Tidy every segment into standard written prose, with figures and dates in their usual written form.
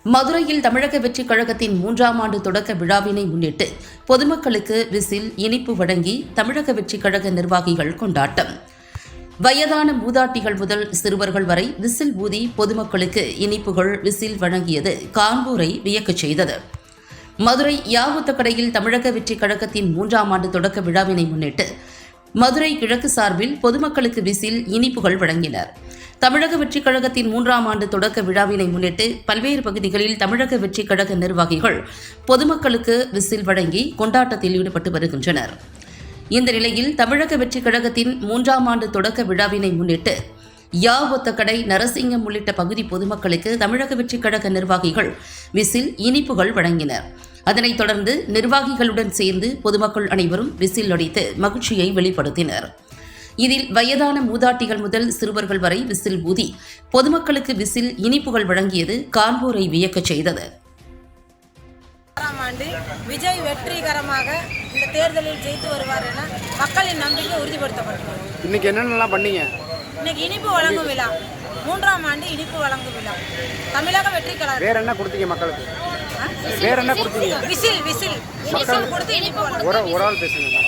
மதுரையில் தமிழக வெற்றிக் கழகத்தின் 3ஆம் ஆண்டு தொடக்க விழாவினை முன்னிட்டு பொதுமக்களுக்கு விசில், இனிப்பு வழங்கி தமிழக வெற்றிக் கழக நிர்வாகிகள் கொண்டாட்டம். வயதான மூதாட்டிகள் முதல் சிறுவர்கள் வரை விசில் ஊதி பொதுமக்களுக்கு இனிப்புகள், விசில் வழங்கியது காண்போரை வியக்கச் செய்தது. மதுரை யாவுத்தக்கடையில் தமிழக வெற்றிக் கழகத்தின் 3ஆம் ஆண்டு தொடக்க விழாவினை முன்னிட்டு மதுரை கிழக்கு சார்பில் பொதுமக்களுக்கு விசில், இனிப்புகள் வழங்கினர். தமிழக வெற்றிக் கழகத்தின் 3ஆம் ஆண்டு தொடக்க விழாவினை முன்னிட்டு பல்வேறு பகுதிகளில் தமிழக வெற்றிக் கழக நிர்வாகிகள் பொதுமக்களுக்கு விசில் வழங்கி கொண்டாட்டத்தில் ஈடுபட்டு வருகின்றனர். இந்த நிலையில் தமிழக வெற்றிக் கழகத்தின் 3ஆம் ஆண்டு தொடக்க விழாவினை முன்னிட்டு யாவொத்தக்கடை, நரசிங்கம் உள்ளிட்ட பகுதி பொதுமக்களுக்கு தமிழக வெற்றிக் கழக நிர்வாகிகள் விசில், இனிப்புகள் வழங்கினர். அதனைத் தொடர்ந்து நிர்வாகிகளுடன் சேர்ந்து பொதுமக்கள் அனைவரும் விசில் அடித்து மகிழ்ச்சியை வெளிப்படுத்தினர். இதில் வயதான மூதாட்டிகள் முதல் சிறுவர்கள் வரை விசில் ஊதி பொதுமக்களுக்கு விசில், இனிப்புகள் வழங்கியது காண்போரை வியக்கச் செய்தது. ஆண்டு விஜய் வெற்றிகரமாக இந்த தேர்தலில் ஜெயித்து வருவார் என மக்களின் நம்பிக்கை உறுதிப்படுத்தப்பட்டுள்ளது. இன்னைக்கு என்னென்னலாம் பண்ணீங்க? இன்னைக்கு இனிப்பு வழங்கும் விழா, 3ஆம் ஆண்டு இனிப்பு வழங்கும் விழா. தமிழக வெற்றி கழகம். வேற என்ன கொடுத்தீங்க மக்களுக்கு? வேற என்ன கொடுத்தீங்க? விசில் கொடுத்து இனிப்பு ஒரு ஆள் பேசுங்க.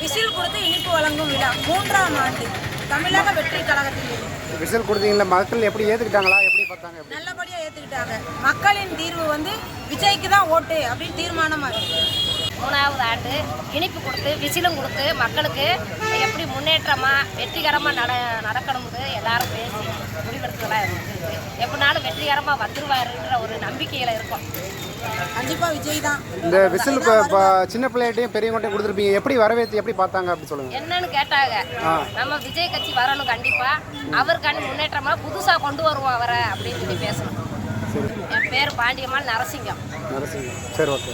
விசில் கொடுத்து இனிப்பு வழங்கும் விழா 3ஆம் ஆண்டு தமிழக வெற்றி கழகத்தில். விசில் கொடுத்தீங்களா? மக்கள் எப்படி ஏத்துக்கிட்டாங்களா? எப்படி பார்த்தாங்க? நல்லபடியா ஏத்துக்கிட்டாங்க. மக்களின் தீர்வு விஜய்க்கு தான் ஓட்டு அப்படின்னு தீர்மானமா இருக்கு. 3ஆவது ஆண்டு இனிப்பு கொடுத்து விசிலும் கொடுத்து மக்களுக்கு எப்படி முன்னேற்றமா வெற்றிகரமாக நடக்கணும்னு எல்லாரும் பேசி முடிவெடுத்துலாம் இருக்குது. எப்படினாலும் வெற்றிகரமாக வந்துருவாருன்ற ஒரு நம்பிக்கையில் இருக்கும். கண்டிப்பா விஜய் தான். இந்த விசில் சின்ன பிள்ளைகிட்டையும் பெரியவங்கள்ட்டையும் கொடுத்துருப்பீங்க, எப்படி வரவேற்று எப்படி பார்த்தாங்க அப்படி சொல்லுங்க. என்னன்னு கேட்டாங்க, நம்ம விஜய் கட்சி வரணும், கண்டிப்பா அவருக்கான முன்னேற்றமா புதுசா கொண்டு வருவோம் அவரை அப்படின்னு சொல்லி பேசணும். என் பேர் பாண்டியம்மாள், நரசிங்கம். சரி, ஓகே.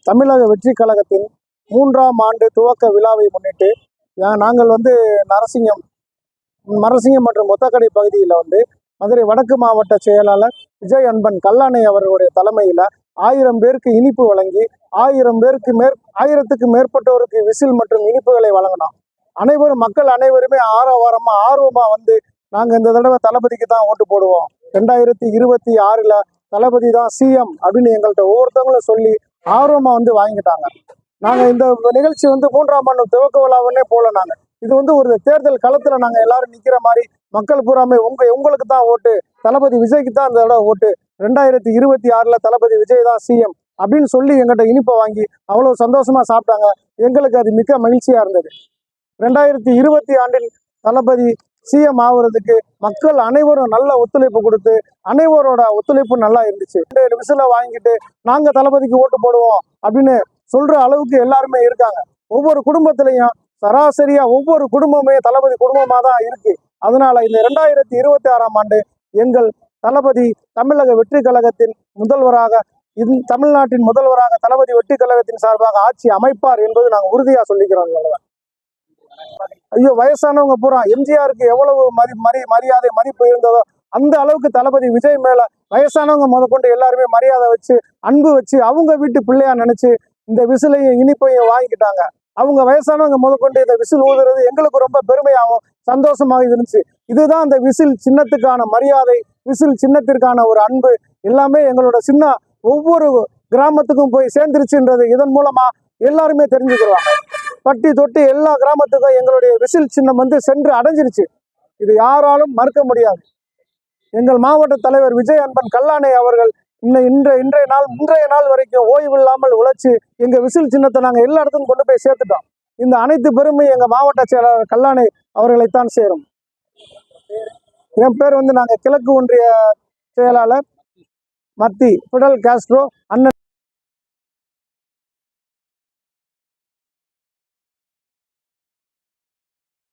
தமிழக வெற்றி கழகத்தின் 3ஆம் ஆண்டு துவக்க விழாவை முன்னிட்டு நாங்கள் நரசிங்கம் மற்றும் ஒத்தக்கடை பகுதியில் மதுரை வடக்கு மாவட்ட செயலாளர் விஜய் அன்பன் கல்லானை அவர்களுடைய தலைமையில் 1000 பேருக்கு இனிப்பு வழங்கி 1000த்துக்கு மேற்பட்டோருக்கு விசில் மற்றும் இனிப்புகளை வழங்கினோம். மக்கள் அனைவருமே ஆர்வமாக நாங்கள் இந்த தடவை தளபதிக்கு தான் ஓட்டு போடுவோம், 2026 தளபதி தான் சிஎம் அப்படின்னு எங்கள்கிட்ட ஒவ்வொருத்தவங்களும் சொல்லி ஆர்வமாக வாங்கிட்டாங்க. நாங்கள் இந்த நிகழ்ச்சி 3ஆம் ஆண்டு துவக்க விழாவிலே போல நாங்கள் இது ஒரு தேர்தல் களத்தில் நாங்கள் எல்லாரும் நிற்கிற மாதிரி மக்கள் பூராமே உங்களுக்கு தான் ஓட்டு, தளபதி விஜய்க்கு தான் இந்த தடவை ஓட்டு, 2026 தளபதி விஜய் தான் சிஎம் அப்படின்னு சொல்லி எங்கிட்ட இனிப்பை வாங்கி அவ்வளோ சந்தோஷமா சாப்பிட்டாங்க. எங்களுக்கு அது மிக மகிழ்ச்சியா இருந்தது. 2020 ஆண்டில் தளபதி சிஎம் ஆகுறதுக்கு மக்கள் அனைவரும் நல்ல ஒத்துழைப்பு கொடுத்து அனைவரோட ஒத்துழைப்பு நல்லா இருந்துச்சு. விசில வாங்கிட்டு நாங்க தளபதிக்கு ஓட்டு போடுவோம் அப்படின்னு சொல்ற அளவுக்கு எல்லாருமே இருக்காங்க. ஒவ்வொரு குடும்பத்திலையும் சராசரியா ஒவ்வொரு குடும்பமே தளபதி குடும்பமா தான் இருக்கு. அதனால இந்த 2026ஆம் ஆண்டு எங்கள் தளபதி தமிழக வெற்றி கழகத்தின் முதல்வராக, தமிழ்நாட்டின் முதல்வராக தளபதி வெற்றி கழகத்தின் சார்பாக ஆட்சி அமைப்பார் என்பது நாங்கள் உறுதியா சொல்லிக்கிறோம். ஐயோ, வயசானவங்க பூரா எம்ஜிஆருக்கு எவ்வளவு மரியாதை மதிப்பு இருந்ததோ அந்த அளவுக்கு தளபதி விஜய் மேல வயசானவங்க முதற்கொண்டு எல்லாருமே மரியாதை வச்சு, அன்பு வச்சு, அவங்க வீட்டு பிள்ளையா நினைச்சு இந்த விசிலையும் இனிப்பையும் வாங்கிக்கிட்டாங்க. அவங்க வயசானவங்க முதற்கொண்டு இந்த விசில் ஊதுறது எங்களுக்கு ரொம்ப பெருமையாகவும் சந்தோஷமாக இருந்துச்சு. இதுதான் அந்த விசில் சின்னத்துக்கான மரியாதை, விசில் சின்னத்திற்கான ஒரு அன்பு எல்லாமே எங்களோட சின்ன ஒவ்வொரு கிராமத்துக்கும் போய் சேர்ந்துருச்சுன்றது இதன் மூலமா எல்லாருமே தெரிஞ்சுக்கிறாங்க. பட்டி தொட்டி எல்லா கிராமத்துக்கும் எங்களுடைய விசில் சின்னம் சென்று அடைஞ்சிருச்சு. இது யாராலும் மறுக்க முடியாது. எங்கள் மாவட்ட தலைவர் விஜய் அன்பன் கல்லானை அவர்கள் இன்றைய நாள் வரைக்கும் ஓய்வில்லாமல் உழைச்சி எங்க விசில் சின்னத்தை நாங்கள் எல்லா இடத்துக்கும் கொண்டு போய் சேர்த்துட்டோம். இந்த அனைத்து பெருமை எங்க மாவட்ட செயலாளர் கல்லானை அவர்களைத்தான் சேரும். என் பேர் நாங்கள் கிழக்கு ஒன்றிய செயலாளர் மத்தி பிடல் காஸ்ட்ரோ அண்ணன்.